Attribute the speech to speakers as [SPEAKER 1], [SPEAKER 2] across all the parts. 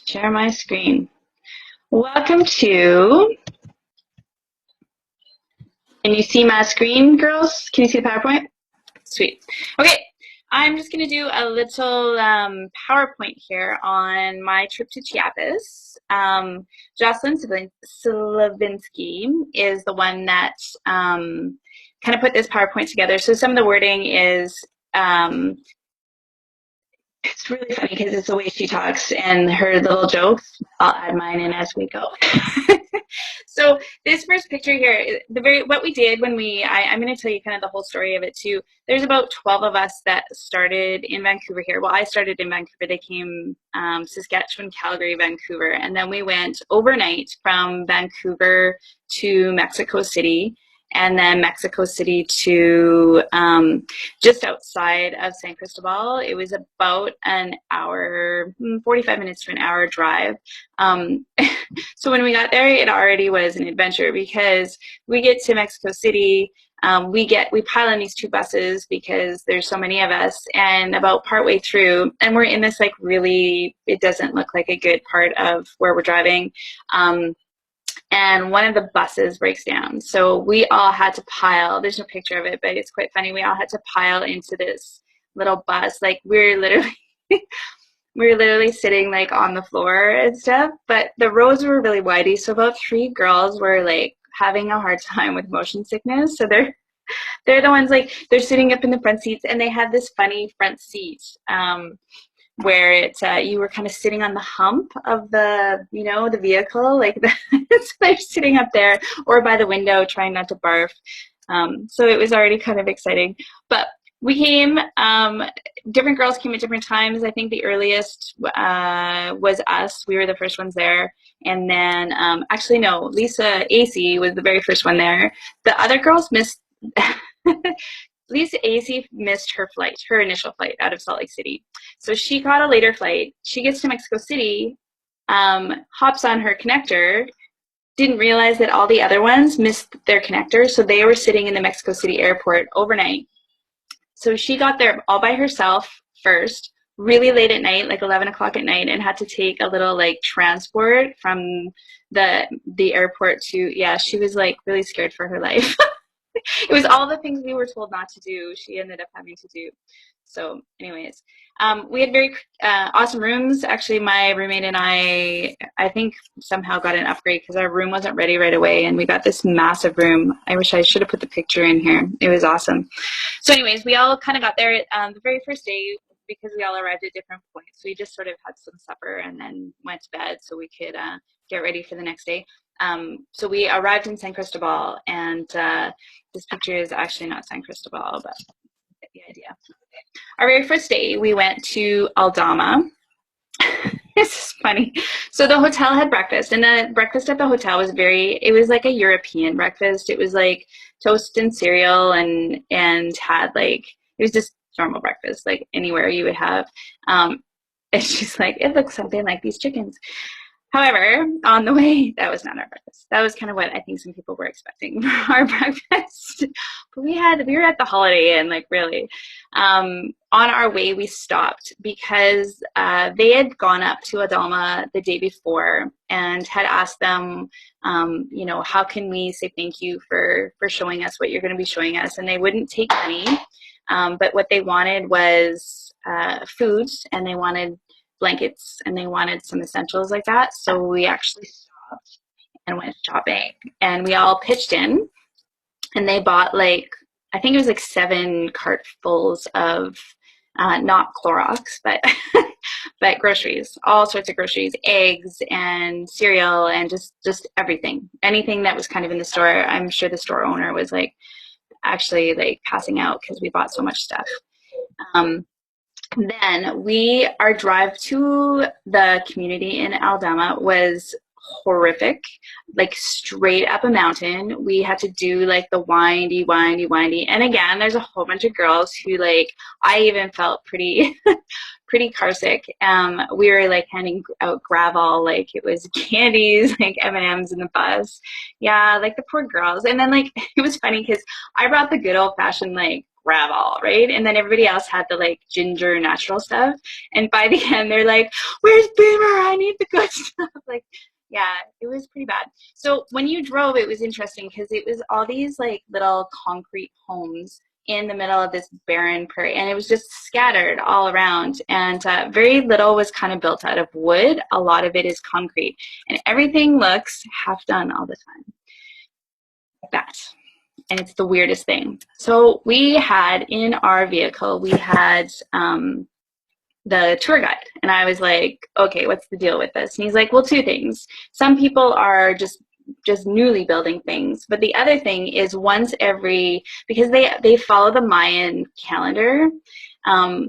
[SPEAKER 1] Share my screen. Welcome to, can you see my screen, girls? Can you see the PowerPoint? Sweet. Okay, I'm just going to do a little PowerPoint here on my trip to Chiapas. Jocelyn Slavinsky is the one that kind of put this PowerPoint together. So some of the wording is it's really funny because it's the way she talks and her little jokes. I'll add mine in as we go. So this first picture here, what we did when I'm going to tell you kind of the whole story of it too. There's about 12 of us that started in Vancouver here. Well, I started in Vancouver. They came Saskatchewan, Calgary, Vancouver, and then we went overnight from Vancouver to Mexico City, and then Mexico City to just outside of San Cristobal. It was about an hour, 45 minutes to an hour drive. So when we got there, it already was an adventure because we get to Mexico City, we pile in these two buses because there's so many of us, and about partway through, and we're in this like really, it doesn't look like a good part of where we're driving. And one of the buses breaks down. So we all had to pile, there's no picture of it, but it's quite funny. We all had to pile into this little bus. Like we're literally, we were literally sitting like on the floor and stuff, but the roads were really windy. So about 3 girls were like having a hard time with motion sickness. So they're the ones like, they're sitting up in the front seats, and they had this funny front seat where you were kind of sitting on the hump of the vehicle, like so they're sitting up there or by the window trying not to barf. So it was already kind of exciting. But we came, different girls came at different times. I think the earliest was us. We were the first ones there. And then, actually, no, Lisa AC was the very first one there. The other girls missed, Lisa AC missed her flight, her initial flight out of Salt Lake City. So she got a later flight. She gets to Mexico City, hops on her connector, didn't realize that all the other ones missed their connector. So they were sitting in the Mexico City airport overnight. So she got there all by herself first, really late at night, like 11 o'clock at night, and had to take a little like transport from the airport to, yeah, she was like really scared for her life. It was all the things we were told not to do, she ended up having to do. So anyways, we had very awesome rooms. Actually, my roommate and I think somehow got an upgrade because our room wasn't ready right away, and we got this massive room. I wish I should have put the picture in here. It was awesome. So anyways, we all kind of got there the very first day because we all arrived at different points. We just sort of had some supper and then went to bed so we could get ready for the next day. So we arrived in San Cristobal, and this picture is actually not San Cristobal, but you get the idea. Our very first day, we went to Aldama. This is funny. So the hotel had breakfast, and the breakfast at the hotel was it was like a European breakfast. It was like toast and cereal and had like, it was just normal breakfast, like anywhere you would have. And she's like, it looks something like these chickens. However, on the way, that was not our breakfast. That was kind of what I think some people were expecting for our breakfast. But we were at the Holiday Inn, like really. On our way, we stopped because they had gone up to Adalma the day before and had asked them, how can we say thank you for showing us what you're going to be showing us? And they wouldn't take money, but what they wanted was food, and they wanted blankets, and they wanted some essentials like that. So we actually stopped and went shopping, and we all pitched in, and they bought like, I think it was like 7 cartfuls of not Clorox, but but groceries, all sorts of groceries, eggs and cereal, and just everything, anything that was kind of in the store. I'm sure the store owner was like actually like passing out because we bought so much stuff. Then our drive to the community in Aldama was horrific, like straight up a mountain. We had to do like the windy. And again, there's a whole bunch of girls who like, I even felt pretty, pretty car sick. We were like handing out gravel, like it was candies, like M&Ms in the bus. Yeah, like the poor girls. And then like, it was funny because I brought the good old fashioned like gravel, right? And then everybody else had the like ginger natural stuff. And by the end, they're like, "Where's Beamer? I need the good stuff." Like, yeah, it was pretty bad. So when you drove, it was interesting because it was all these like little concrete homes in the middle of this barren prairie, and it was just scattered all around, and very little was kind of built out of wood. A lot of it is concrete, and everything looks half done all the time, like that. And it's the weirdest thing. So we had in our vehicle, we had the tour guide, and I was like, okay, what's the deal with this? And he's like, well, two things. Some people are just newly building things, but the other thing is once every, because they follow the Mayan calendar,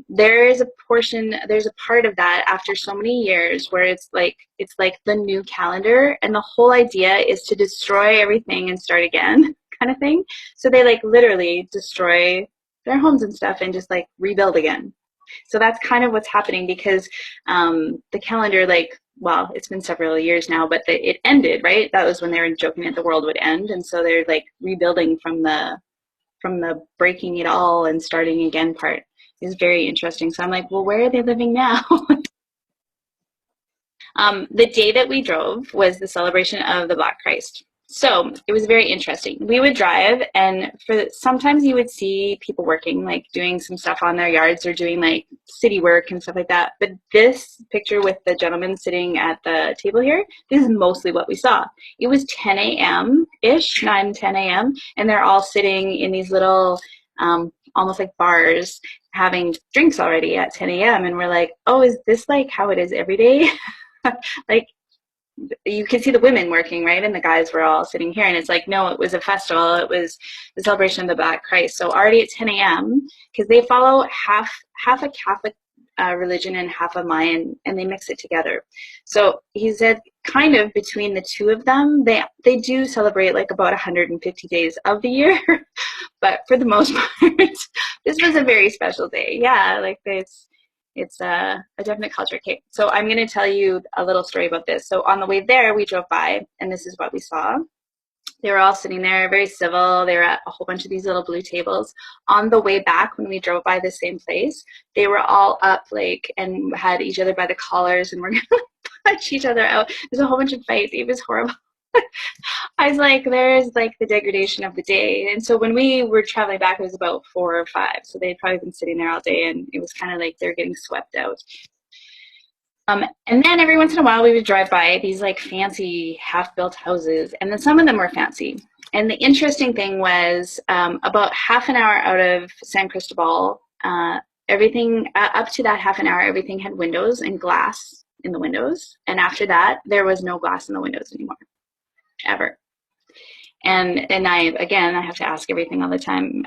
[SPEAKER 1] there's a part of that after so many years where it's like the new calendar, and the whole idea is to destroy everything and start again kind of thing. So they like literally destroy their homes and stuff and just like rebuild again. So that's kind of what's happening because the calendar, like, well, it's been several years now, but it ended, right? That was when they were joking that the world would end, and so they're like rebuilding from the breaking it all and starting again part. Is very interesting. So I'm like, well, where are they living now? The day that we drove was the celebration of the Black Christ. So it was very interesting. We would drive, and sometimes you would see people working, like doing some stuff on their yards or doing like city work and stuff like that. But this picture with the gentleman sitting at the table here, this is mostly what we saw. It was 10 a.m.-ish, 9, 10 a.m., and they're all sitting in these little, almost like bars, having drinks already at 10 a.m. And we're like, oh, is this like how it is every day? Like, you can see the women working, right? And the guys were all sitting here. And it's like, no, it was a festival. It was the celebration of the Black Christ. So already at 10 a.m., because they follow half a Catholic religion and half a Mayan, and they mix it together. So he said kind of between the two of them, they do celebrate like about 150 days of the year. But for the most part, this was a very special day. Yeah, like this. It's a definite culture. Okay, so I'm going to tell you a little story about this. So on the way there, we drove by, and this is what we saw. They were all sitting there, very civil. They were at a whole bunch of these little blue tables. On the way back, when we drove by the same place, they were all up, like, and had each other by the collars, and were going to punch each other out. There's a whole bunch of fights. It was horrible. I was like, there's like the degradation of the day. And so when we were traveling back, it was about 4 or 5. So they'd probably been sitting there all day, and it was kind of like they're getting swept out. And then every once in a while, we would drive by these like fancy half-built houses, and then some of them were fancy. And the interesting thing was about half an hour out of San Cristobal, everything up to that half an hour, everything had windows and glass in the windows. And after that, there was no glass in the windows anymore. Ever. And I have to ask everything all the time,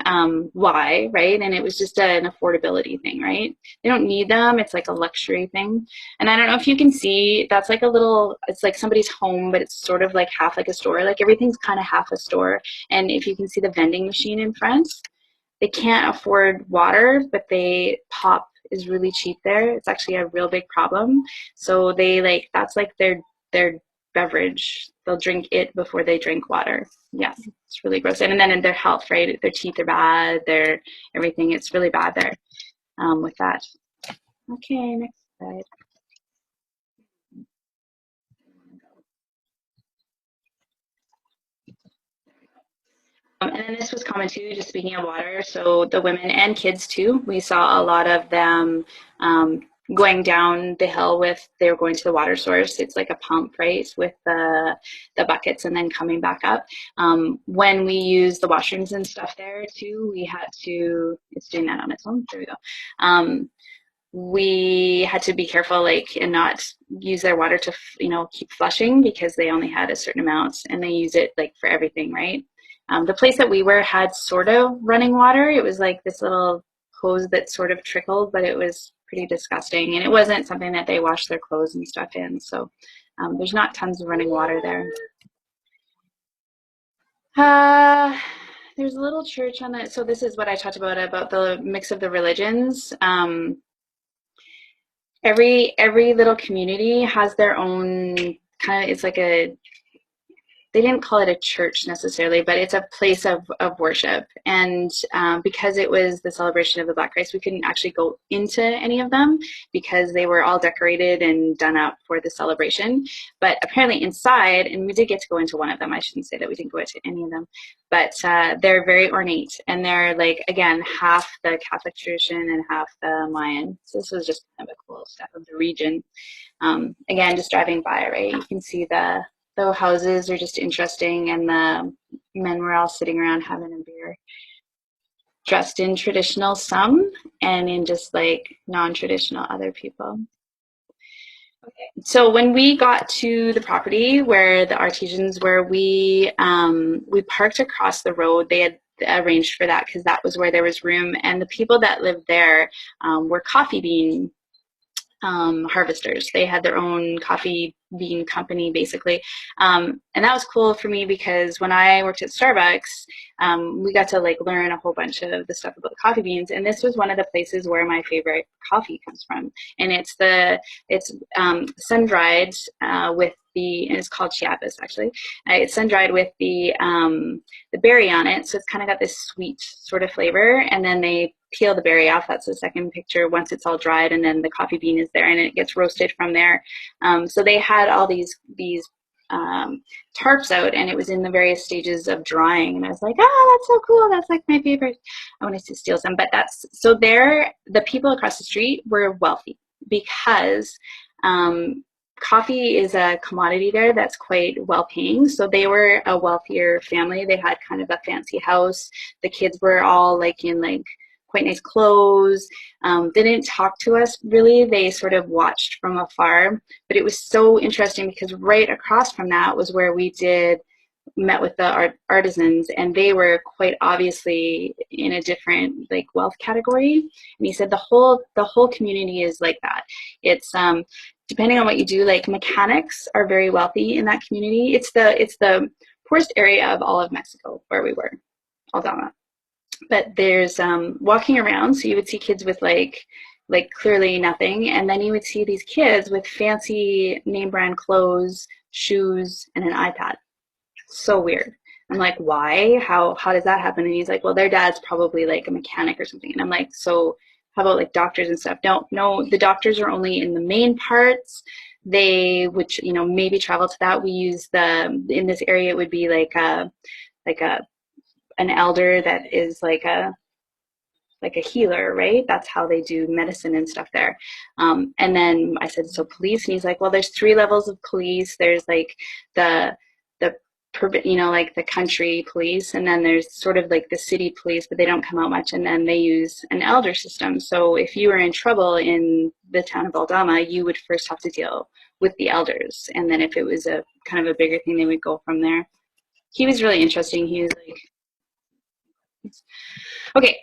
[SPEAKER 1] why, right? And it was just an affordability thing, right? They don't need them. It's like a luxury thing. And I don't know if you can see, that's like it's like somebody's home, but it's sort of like half like a store. Like everything's kind of half a store. And if you can see the vending machine in front, they can't afford water, but pop is really cheap there. It's actually a real big problem. So that's like their beverage. They'll drink it before they drink water. Yeah, it's really gross. And then in their health, right? Their teeth are bad. Their everything. It's really bad there with that. Okay, next slide. And then this was common too, just speaking of water. So the women and kids too, we saw a lot of them going down the hill they were going to the water source. It's like a pump, right, with the buckets and then coming back up. When we use the washrooms and stuff there too, it's doing that on its own. There we go. We had to be careful, like, and not use their water to, keep flushing because they only had a certain amount and they use it like for everything, right? The place that we were had sort of running water. It was like this little hose that sort of trickled, but it was pretty disgusting. And it wasn't something that they washed their clothes and stuff in. So there's not tons of running water there. There's a little church on it. So this is what I talked about the mix of the religions. Every little community has their own kind of, it's like they they didn't call it a church necessarily, but it's a place of worship. And because it was the celebration of the Black Christ, we couldn't actually go into any of them because they were all decorated and done up for the celebration. But apparently inside, and we did get to go into one of them. I shouldn't say that we didn't go into any of them, but they're very ornate, and they're like, again, half the Catholic tradition and half the Mayan. So this was just kind of a cool stuff of the region. Again, just driving by, right, you can see the houses are just interesting, and the men were all sitting around having a beer, dressed in traditional some, and in just like non-traditional other people. Okay. So when we got to the property where the artisans were, we parked across the road. They had arranged for that because that was where there was room, and the people that lived there were coffee bean harvesters. They had their own coffee bean company, basically. And that was cool for me because when I worked at Starbucks, we got to like learn a whole bunch of the stuff about the coffee beans. And this was one of the places where my favorite coffee comes from. And it's sun-dried with and it's called Chiapas, actually. It's sun-dried with the berry on it. So it's kind of got this sweet sort of flavor. And then they peel the berry off. That's the second picture once it's all dried, and then the coffee bean is there and it gets roasted from there. So they had all these tarps out, and it was in the various stages of drying, and I was like, oh, that's so cool, that's like my favorite. I wanted to steal some, but that's so there. The people across the street were wealthy because coffee is a commodity there that's quite well paying. So they were a wealthier family. They had kind of a fancy house. The kids were all like in like quite nice clothes. They didn't talk to us really. They sort of watched from afar. But it was so interesting because right across from that was where we met with the artisans, and they were quite obviously in a different like wealth category. And he said the whole community is like that. It's depending on what you do, like mechanics are very wealthy in that community. It's the poorest area of all of Mexico where we were, Aldama. But there's walking around, so you would see kids with like clearly nothing, and then you would see these kids with fancy name brand clothes, shoes, and an iPad. So weird. I'm like, why? How does that happen? And he's like, well, their dad's probably like a mechanic or something. And I'm like, so how about like doctors and stuff? No, the doctors are only in the main parts. They would, maybe travel to that. We use in this area, it would be like an elder that is like a healer, right? That's how they do medicine and stuff there. And then I said, so police? And he's like, well, there's 3 levels of police. There's like the like the country police, and then there's sort of like the city police, but they don't come out much, and then they use an elder system. So if you were in trouble in the town of Aldama, you would first have to deal with the elders, and then if it was a kind of a bigger thing, they would go from there. He was really interesting. He was like, okay,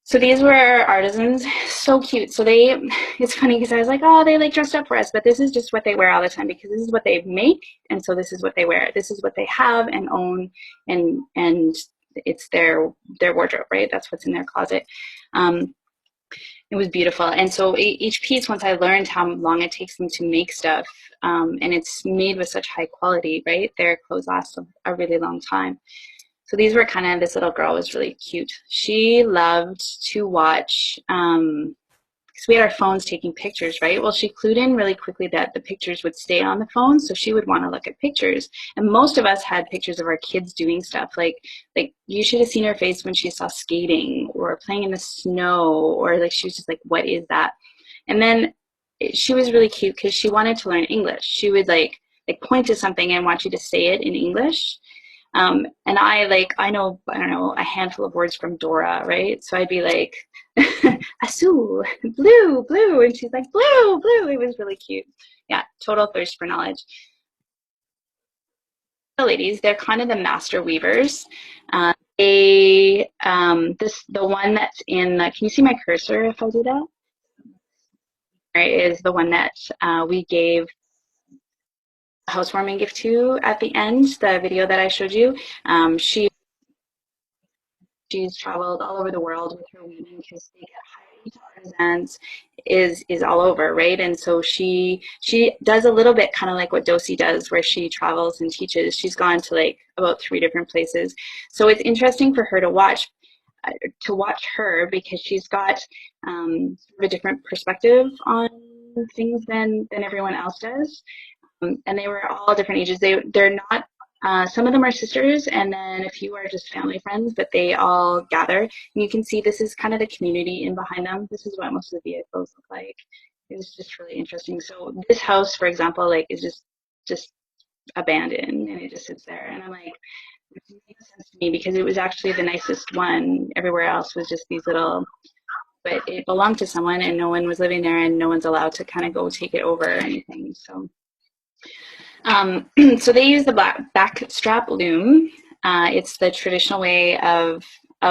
[SPEAKER 1] so these were our artisans, so cute. So it's funny because I was like, oh, they like dressed up for us, but this is just what they wear all the time because this is what they make, and so this is what they wear. This is what they have and own, and it's their wardrobe, right? That's what's in their closet. It was beautiful, and so each piece, once I learned how long it takes them to make stuff, and it's made with such high quality, right? Their clothes last a really long time. So these were kind of, this little girl was really cute. She loved to watch, because we had our phones taking pictures, right? Well, she clued in really quickly that the pictures would stay on the phone, so she would want to look at pictures. And most of us had pictures of our kids doing stuff. Like you should have seen her face when she saw skating or playing in the snow, or like she was just like, what is that? And then she was really cute because she wanted to learn English. She would like point to something and want you to say it in English. And I know, I don't know, a handful of words from Dora, right? So I'd be like, azul, blue, and she's like, blue. It was really cute. Yeah, total thirst for knowledge. The ladies, they're kind of the master weavers. The one that's in, can you see my cursor if I do that? Right, is the one that we gave housewarming gift to at the end, the video that I showed you. She's traveled all over the world with her weaving because they get hired artisans is all over, right? And so she does a little bit kind of like what Dosi does, where she travels and teaches. She's gone to like about 3 different places. So it's interesting for her to watch her because she's got sort of a different perspective on things than everyone else does. And they were all different ages. They're not. Some of them are sisters, and then a few are just family friends. But they all gather, and you can see this is kind of the community in behind them. This is what most of the vehicles look like. It was just really interesting. So this house, for example, like is just abandoned, and it just sits there. And I'm like, it makes sense to me because it was actually the nicest one. Everywhere else was just these little, but it belonged to someone, and no one was living there, and no one's allowed to kind of go take it over or anything. So. So they use the backstrap loom. It's the traditional way of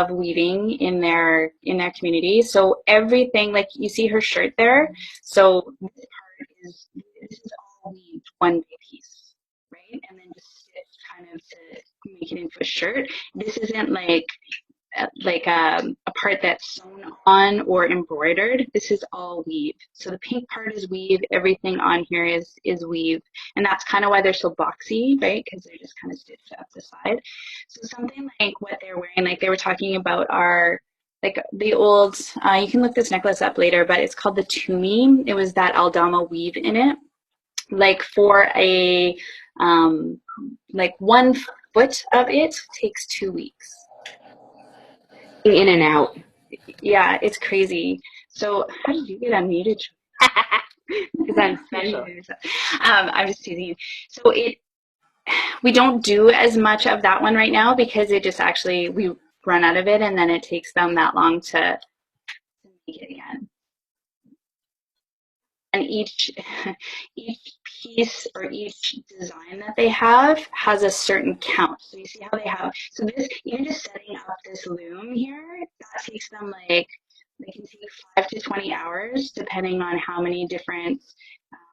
[SPEAKER 1] weaving in their community. So everything, like you see her shirt there. So this is all weaved one big piece, right? And then just stitched kind of to make it into a shirt. This isn't like a part that's sewn on or embroidered. This is all weave. So the pink part is weave. Everything on here is weave, and that's kind of why they're so boxy, right? Because they're just kind of stitched up the side. So something like what they're wearing, like they were talking about our like the old. You can look this necklace up later, but it's called the Tumi. It was that Aldama weave in it. Like for a like 1 foot of it takes 2 weeks.
[SPEAKER 2] In and out.
[SPEAKER 1] Yeah, it's crazy. So how did you get unmuted?
[SPEAKER 2] Because I'm special.
[SPEAKER 1] I'm just teasing you. So we don't do as much of that one right now because it just actually we run out of it and then it takes them that long to make it again. And each piece or each design that they have has a certain count. So you see how they have, so this, even just setting up this loom here, that takes them like, they can take 5 to 20 hours depending on how many different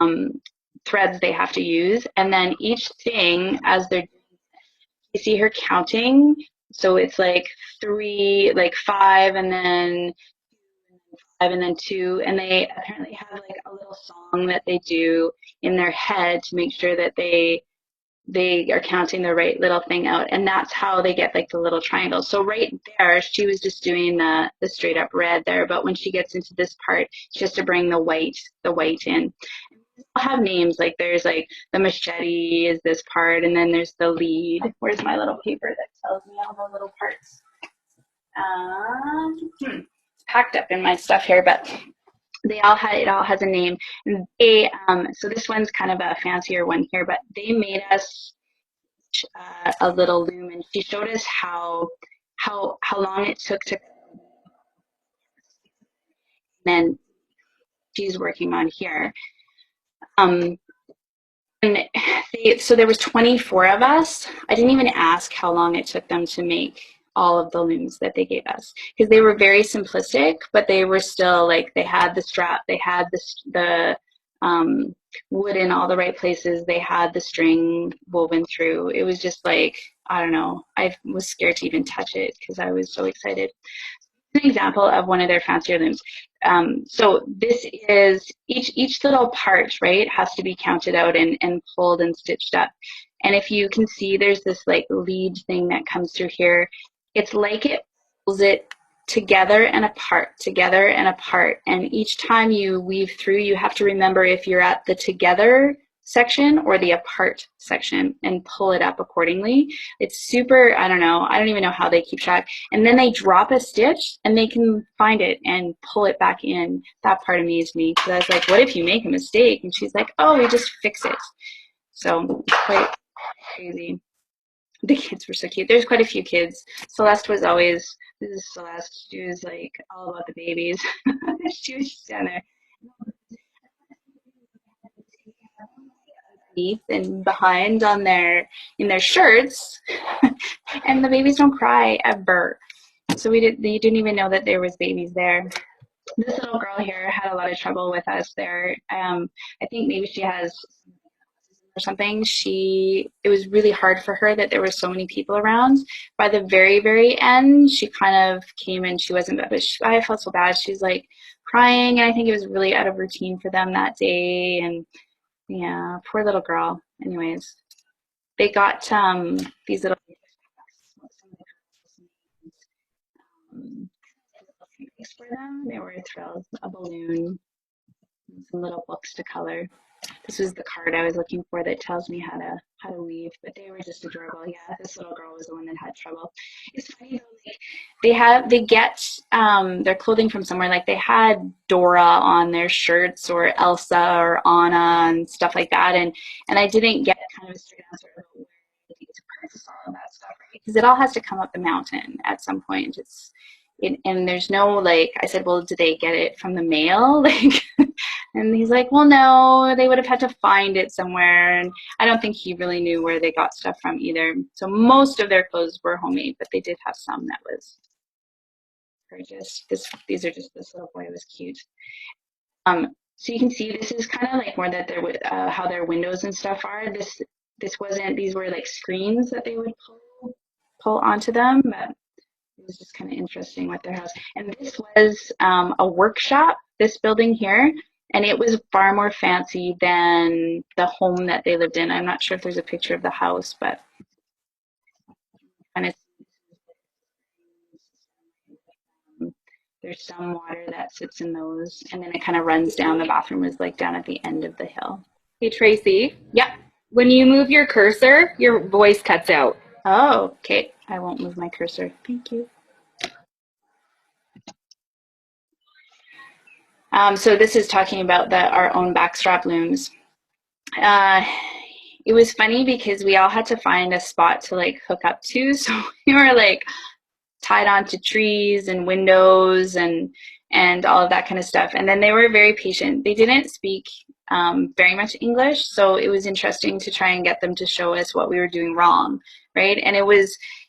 [SPEAKER 1] um, threads they have to use. And then each thing, as they're, you see her counting. So it's like 3, like 5, and then 5 and then 2, and they apparently have like a little song that they do in their head to make sure that they are counting the right little thing out, and that's how they get like the little triangle. So right there she was just doing the straight up red there, but when she gets into this part she has to bring the white in. I'll have names, like there's like the machete is this part, and then there's the lead. Where's my little paper that tells me all the little parts? It's packed up in my stuff here, but it all has a name. And so this one's kind of a fancier one here, but they made us a little loom, and she showed us how long it took to. And then she's working on here. And so there was 24 of us. I didn't even ask how long it took them to make all of the looms that they gave us because they were very simplistic, but they were still like they had the strap, they had the wood in all the right places, they had the string woven through. It was just like, I don't know. I was scared to even touch it because I was so excited. An example of one of their fancier looms. So this is each little part, right, has to be counted out and pulled and stitched up. And if you can see, there's this like lead thing that comes through here. It's like it pulls it together and apart, together and apart. And each time you weave through, you have to remember if you're at the together section or the apart section and pull it up accordingly. It's super, I don't know, I don't even know how they keep track. And then they drop a stitch and they can find it and pull it back in. That part amazed me because I was like, what if you make a mistake? And she's like, oh, we just fix it. So quite crazy. The kids were so cute. There's quite a few kids. Celeste was always, this is Celeste, she was like all about the babies. She was just down there and behind on their in their shirts, and the babies don't cry ever. So they didn't even know that there was babies there. This little girl here had a lot of trouble with us there. I think maybe she has or something, it was really hard for her that there were so many people around. By the very, very end, she kind of came and she wasn't, but I felt so bad. She's like crying, and I think it was really out of routine for them that day. And yeah, poor little girl. Anyways, they got these little um, for them. They were thrilled. A balloon, and some little books to color. This was the card I was looking for that tells me how to weave, but they were just adorable. Yeah, this little girl was the one that had trouble. It's funny though, like, they get their clothing from somewhere. Like they had Dora on their shirts or Elsa or Anna and stuff like that, and I didn't get kind of a straight answer about where they need to purchase all of that stuff, right? Because it all has to come up the mountain at some point. And there's no like I said, well, do they get it from the mail? Like and he's like, well, no, they would have had to find it somewhere. And I don't think he really knew where they got stuff from either. So most of their clothes were homemade, but they did have some that was purchased. These are just this little boy was cute. So you can see this is kind of like more that there would how their windows and stuff are. This wasn't. These were like screens that they would pull onto them, but it was just kind of interesting with their house. And this was a workshop, this building here, and it was far more fancy than the home that they lived in. I'm not sure if there's a picture of the house, but kind of there's some water that sits in those, and then it kind of runs down. The bathroom is like down at the end of the hill.
[SPEAKER 2] Hey, Tracy,
[SPEAKER 1] Yep.
[SPEAKER 2] when you move your cursor, your voice cuts out.
[SPEAKER 1] Oh, okay. I won't move my cursor. Thank you. So this is talking about our own backstrap looms. Uh, it was funny because we all had to find a spot to like hook up to. So we were like tied onto trees and windows and all of that kind of stuff. And then they were very patient. They didn't speak very much English, so it was interesting to try and get them to show us what we were doing wrong, right? And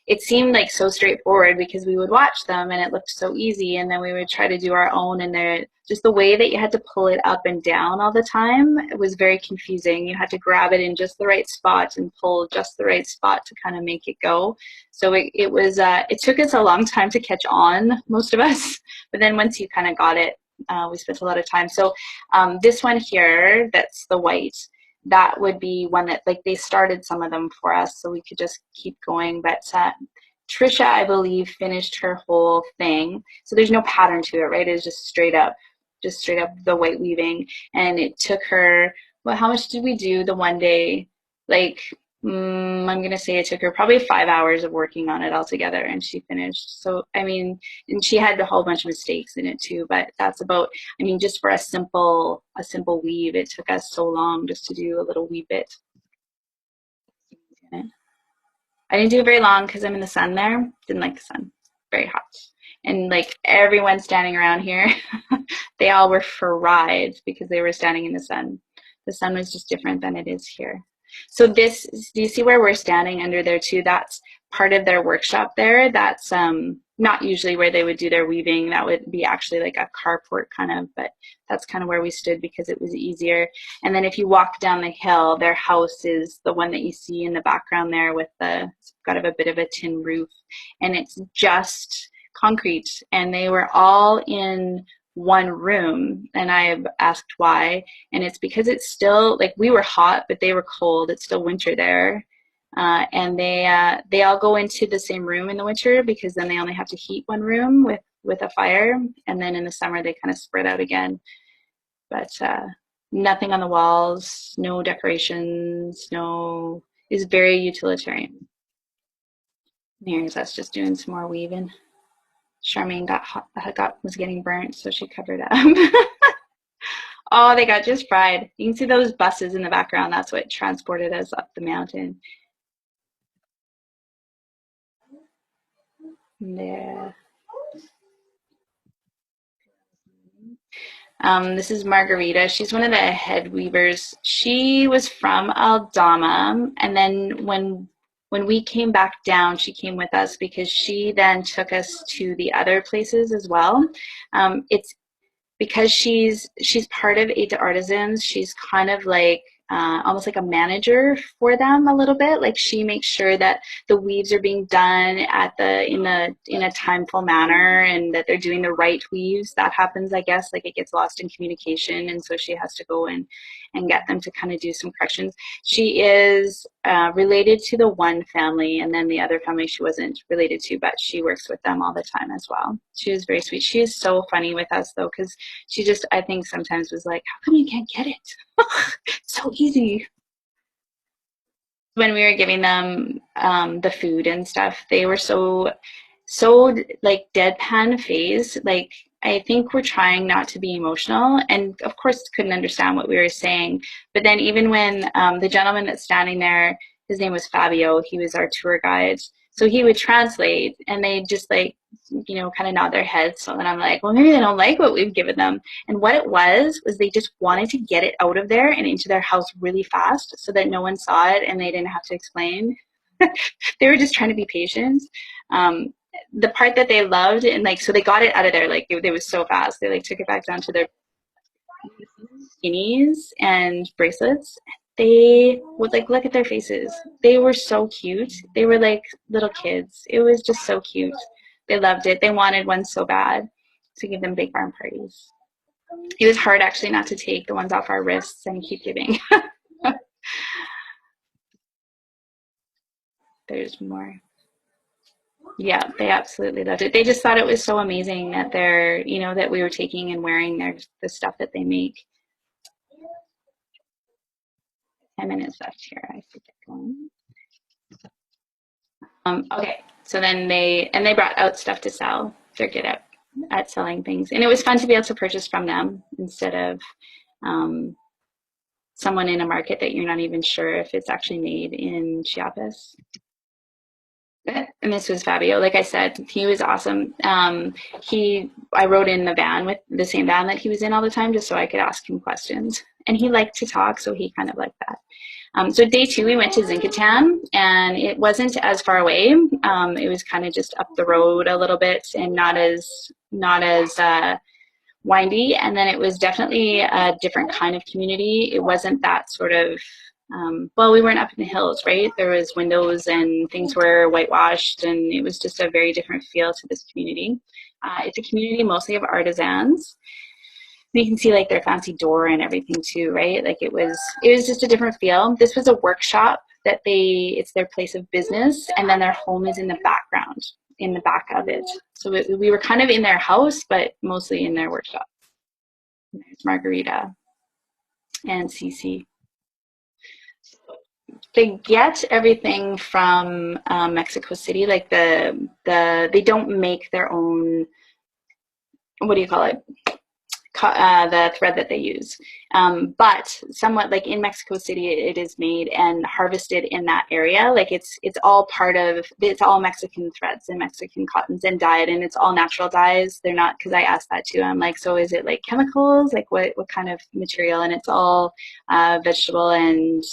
[SPEAKER 1] it seemed like so straightforward because we would watch them and it looked so easy, and then we would try to do our own, and just the way that you had to pull it up and down all the time, it was very confusing. You had to grab it in just the right spot and pull just the right spot to kind of make it go. So it took us a long time to catch on, most of us, but then once you kind of got it, we spent a lot of time. So this one here, that's the white, that would be one that like they started some of them for us so we could just keep going. But Trisha, I believe, finished her whole thing. So there's no pattern to it, right? It's just straight up the white weaving. And it took her, well, how much did we do the one day? Like, I'm going to say it took her probably 5 hours of working on it altogether, and she finished. So, I mean, and she had a whole bunch of mistakes in it too, but that's about, I mean, just for a simple weave, it took us so long just to do a little wee bit. I didn't do it very long because I'm in the sun there. Didn't like the sun. Very hot. And like everyone standing around here, they all were fried because they were standing in the sun. The sun was just different than it is here. So do you see where we're standing under there too? That's part of their workshop there. That's not usually where they would do their weaving. That would be actually like a carport kind of, but that's kind of where we stood because it was easier. And then if you walk down the hill, their house is the one that you see in the background there with it's got a bit of a tin roof, and it's just concrete, and they were all in one room, and I asked why, and it's because it's still like we were hot but they were cold. It's still winter there, and they all go into the same room in the winter because then they only have to heat one room with a fire, and then in the summer they kind of spread out again. But nothing on the walls, no decorations, no. It's very utilitarian. Here's us just doing some more weaving. Charmaine was getting burnt, so she covered up. Oh, they got just fried. You can see those buses in the background. That's what transported us up the mountain. Yeah. This is Margarita. She's one of the head weavers. She was from Aldama, and then when we came back down, she came with us because she then took us to the other places as well. It's because she's part of Aid to Artisans. She's kind of like almost like a manager for them a little bit. Like she makes sure that the weaves are being done at the in a timeful manner and that they're doing the right weaves. That happens, I guess, like it gets lost in communication, and so she has to go in and get them to kind of do some corrections. She is related to the one family, and then the other family she wasn't related to, but she works with them all the time as well. She was very sweet. She is so funny with us though, because she just, I think sometimes was like, how come you can't get it? So easy. When we were giving them the food and stuff, they were so like deadpan face. Like I think we're trying not to be emotional, and of course couldn't understand what we were saying. But then even when the gentleman that's standing there, his name was Fabio, he was our tour guide. So he would translate, and they just like, you know, kind of nod their heads. So then I'm like, well, maybe they don't like what we've given them. And what it was they just wanted to get it out of there and into their house really fast so that no one saw it and they didn't have to explain. They were just trying to be patient. Um, the part that they loved, and like, so they got it out of there, like it was so fast. They like took it back down to their skinnies and bracelets. They would like look at their faces. They were so cute. They were like little kids. It was just so cute. They loved it. They wanted one so bad to give them big barn parties. It was hard actually not to take the ones off our wrists and keep giving. There's more. Yeah, they absolutely loved it. They just thought it was so amazing that they're, you know, that we were taking and wearing the stuff that they make. 10 minutes left here. I should get going. Okay, so then they brought out stuff to sell. They're good at selling things, and it was fun to be able to purchase from them instead of um, someone in a market that you're not even sure if it's actually made in Chiapas. And this was Fabio. Like I said, he was awesome. I rode in the van with the same van that he was in all the time, just so I could ask him questions. And he liked to talk, so he kind of liked that. So day 2, we went to Zinkatan, and it wasn't as far away. It was kind of just up the road a little bit, and not as windy. And then it was definitely a different kind of community. It wasn't that sort of well, we weren't up in the hills, right? There was windows and things were whitewashed, and it was just a very different feel to this community. It's a community mostly of artisans. You can see like their fancy door and everything too, right? Like it was just a different feel. This was a workshop that it's their place of business, and then their home is in the background, in the back of it. So we were kind of in their house, but mostly in their workshop. And there's Margarita and Cece. They get everything from Mexico City. Like they don't make their own. What do you call it? The thread that they use, but somewhat like in Mexico City, it is made and harvested in that area. Like it's all Mexican threads and Mexican cottons and dyed, and it's all natural dyes. They're not, because I asked that too. I'm like, so is it like chemicals? Like what kind of material? And it's all vegetable and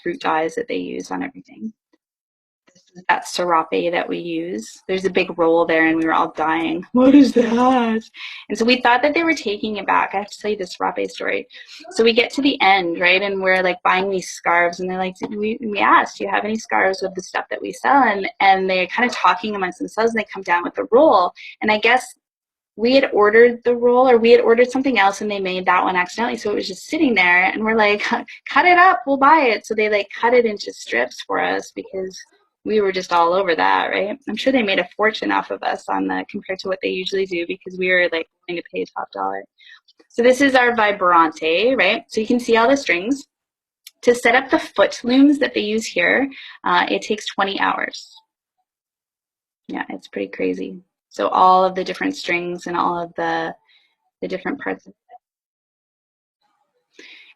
[SPEAKER 1] fruit dyes that they use on everything. That serape that we use. There's a big roll there, and we were all dying. What is that? And so we thought that they were taking it back. I have to tell you this serape story. So we get to the end, right, and we're like buying these scarves, and they're like, we asked, do you have any scarves with the stuff that we sell? And they're kind of talking amongst themselves, and they come down with the roll. And I guess we had ordered the roll, or we had ordered something else, and they made that one accidentally, so it was just sitting there, and we're like, cut it up, we'll buy it. So they like cut it into strips for us, because we were just all over that, right? I'm sure they made a fortune off of us on the compared to what they usually do, because we were like willing to pay top dollar. So this is our vibrante, right? So you can see all the strings. To set up the foot looms that they use here, it takes 20 hours. Yeah, it's pretty crazy. So all of the different strings and all of the different parts.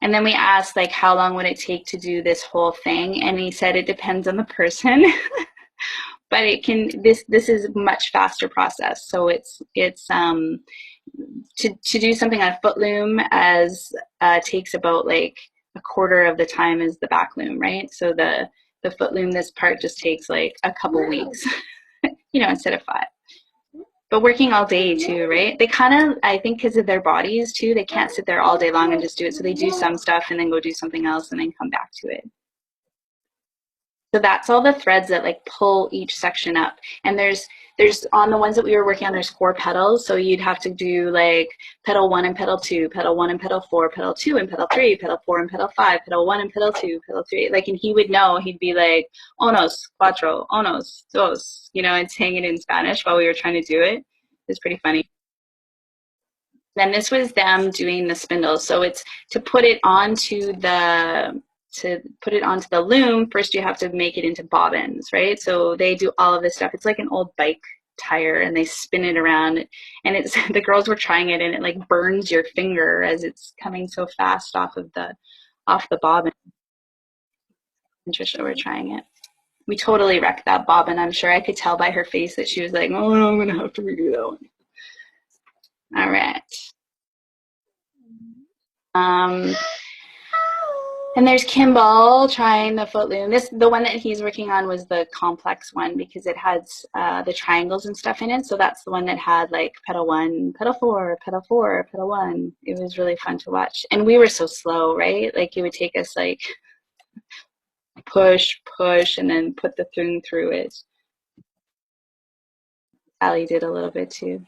[SPEAKER 1] And then we asked, like, how long would it take to do this whole thing? And he said it depends on the person. But this is a much faster process. So it's to do something on a foot loom as takes about like a quarter of the time as the back loom, right? So the foot loom, this part just takes like a couple weeks, instead of 5. But working all day too, right? They kind of, I think, because of their bodies too, they can't sit there all day long and just do it. So they do some stuff and then go do something else and then come back to it. So that's all the threads that like pull each section up. And there's on the ones that we were working on, there's 4 petals. So you'd have to do like petal 1 and petal 2, petal 1 and petal 4, petal 2 and petal 3, petal 4 and petal 5, petal 1 and petal 2, petal 3. Like, and he would know, he'd be like, unos, cuatro, unos, dos, and saying it in Spanish while we were trying to do it. It's pretty funny. Then this was them doing the spindles. So it's to put it onto the loom. First, you have to make it into bobbins, right? So they do all of this stuff. It's like an old bike tire, and they spin it around. And it's the girls were trying it, and it like burns your finger as it's coming so fast off the bobbin. And Trisha were trying it. We totally wrecked that bobbin. I'm sure I could tell by her face that she was like, "Oh no, I'm gonna have to redo that one." All right. Um, and there's Kimball trying the foot loom. The one that he's working on was the complex one because it has the triangles and stuff in it. So that's the one that had like petal 1, petal 4, petal 4, petal 1. It was really fun to watch. And we were so slow, right? Like it would take us like push, push, and then put the thing through it. Allie did a little bit too.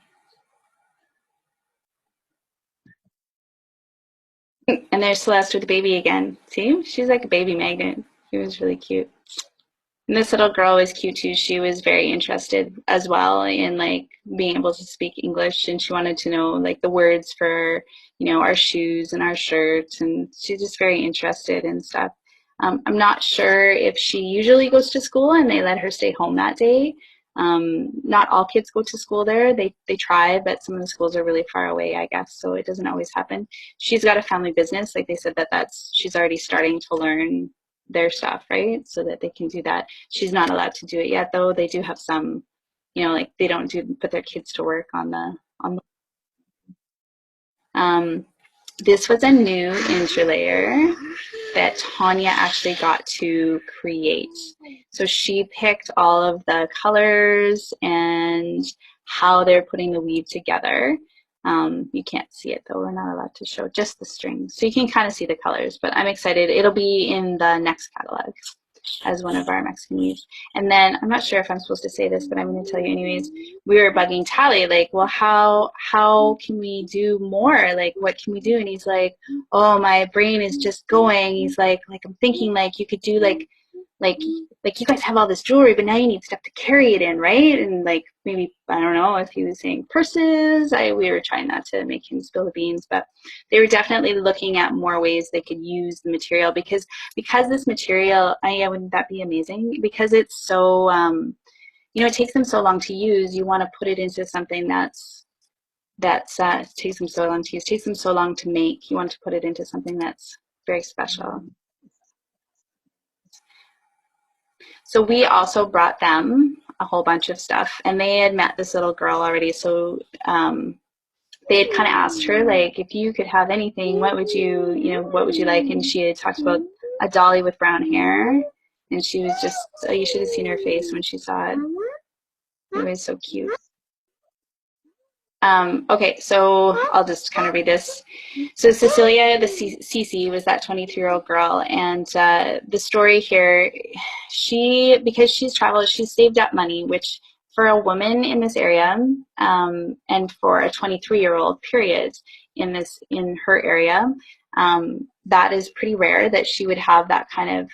[SPEAKER 1] And there's Celeste with the baby again. See, she's like a baby magnet. She was really cute. And this little girl was cute too. She was very interested as well in like being able to speak English, and she wanted to know like the words for our shoes and our shirts, and she's just very interested in stuff. I'm not sure if she usually goes to school and they let her stay home that day. Not all kids go to school there. They try, but some of the schools are really far away, I guess, so it doesn't always happen. She's got a family business. Like they said that's she's already starting to learn their stuff, right? So that they can do that. She's not allowed to do it yet, though. They do have some, like they don't put their kids to work on the. Um, this was a new interlayer that Tanya actually got to create. So she picked all of the colors and how they're putting the weave together. You can't see it though, we're not allowed to show just the strings. So you can kind of see the colors, but I'm excited. It'll be in the next catalog as one of our Mexican weaves. And then I'm not sure if I'm supposed to say this, but I'm going to tell you anyways. We were bugging Tally, like, well, how can we do more? Like, what can we do? And he's like, oh, my brain is just going. He's like I'm thinking like you could do like you guys have all this jewelry, but now you need stuff to carry it in, right? And like maybe I don't know if he was saying purses. We were trying not to make him spill the beans, but they were definitely looking at more ways they could use the material because this material, yeah, wouldn't that be amazing? Because it's so it takes them so long to use. You want to put it into something that's takes them so long to use, takes them so long to make. You want to put it into something that's very special. So we also brought them a whole bunch of stuff, and they had met this little girl already. So they had kind of asked her, like, if you could have anything, what would you like? And she had talked about a dolly with brown hair, and she was just, you should have seen her face when she saw it. It was so cute. Okay, so I'll just kind of read this. So Cecilia, the Cece, was that 23-year-old girl, and the story here, because she's traveled, she's saved up money, which for a woman in this area, and for a 23-year-old period in her area, that is pretty rare that she would have that kind of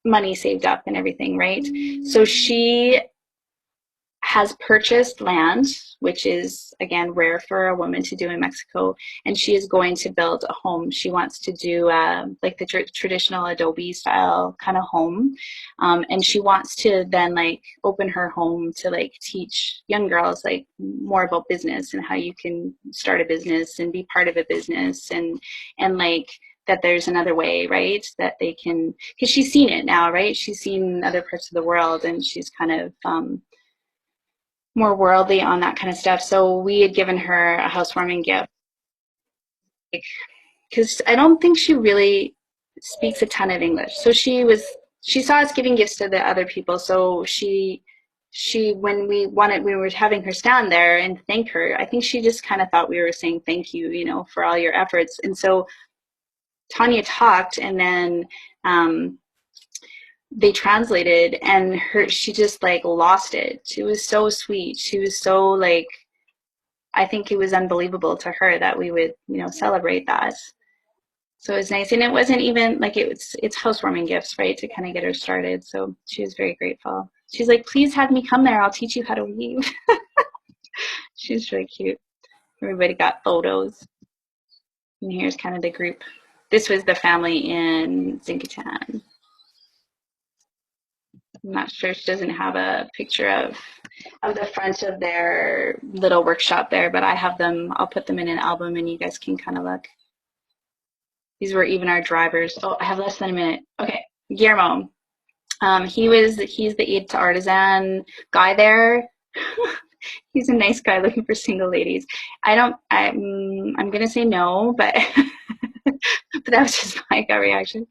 [SPEAKER 1] money saved up and everything, right? So she has purchased land, which is, again, rare for a woman to do in Mexico, and she is going to build a home. She wants to do like the traditional adobe style kind of home, and she wants to then like open her home to like teach young girls like more about business and how you can start a business and be part of a business and like that there's another way, right? That they can, because she's seen it now, right? She's seen other parts of the world, and she's kind of more worldly on that kind of stuff. So we had given her a housewarming gift because I don't think she really speaks a ton of English. So she saw us giving gifts to the other people. So she when we were having her stand there and thank her, I think she just kind of thought we were saying thank you, for all your efforts. And so Tanya talked, and then they translated, and she just like lost it. She was so sweet. She was so like, I think it was unbelievable to her that we would, celebrate that. So it was nice. And it wasn't even like it's housewarming gifts, right? To kind of get her started. So she was very grateful. She's like, please have me come there. I'll teach you how to weave. She's really cute. Everybody got photos. And here's kind of the group. This was the family in Zinkatan. I'm not sure, she doesn't have a picture of the front of their little workshop there, but I have them. I'll put them in an album and you guys can kind of look. These were even our drivers. Oh, I have less than a minute. Okay, Guillermo. He's the aide to artisan guy there. He's a nice guy looking for single ladies. I'm gonna say no, but but that was just my gut reaction.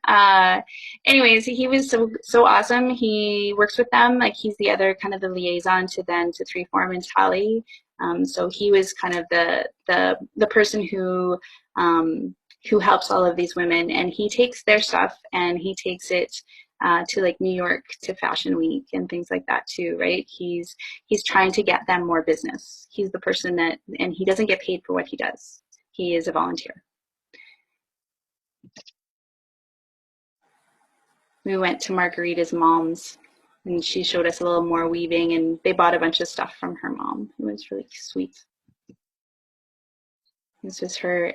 [SPEAKER 1] Uh, Anyways, he was so awesome. He works with them, like he's the other kind of the liaison to Three Form and Tally. So he was kind of the person who helps all of these women, and he takes their stuff and he takes it to like New York to Fashion Week and things like that too, right? He's trying to get them more business. He's the person and he doesn't get paid for what he does. He is a volunteer. We went to Margarita's mom's and she showed us a little more weaving, and they bought a bunch of stuff from her mom. It was really sweet. This was her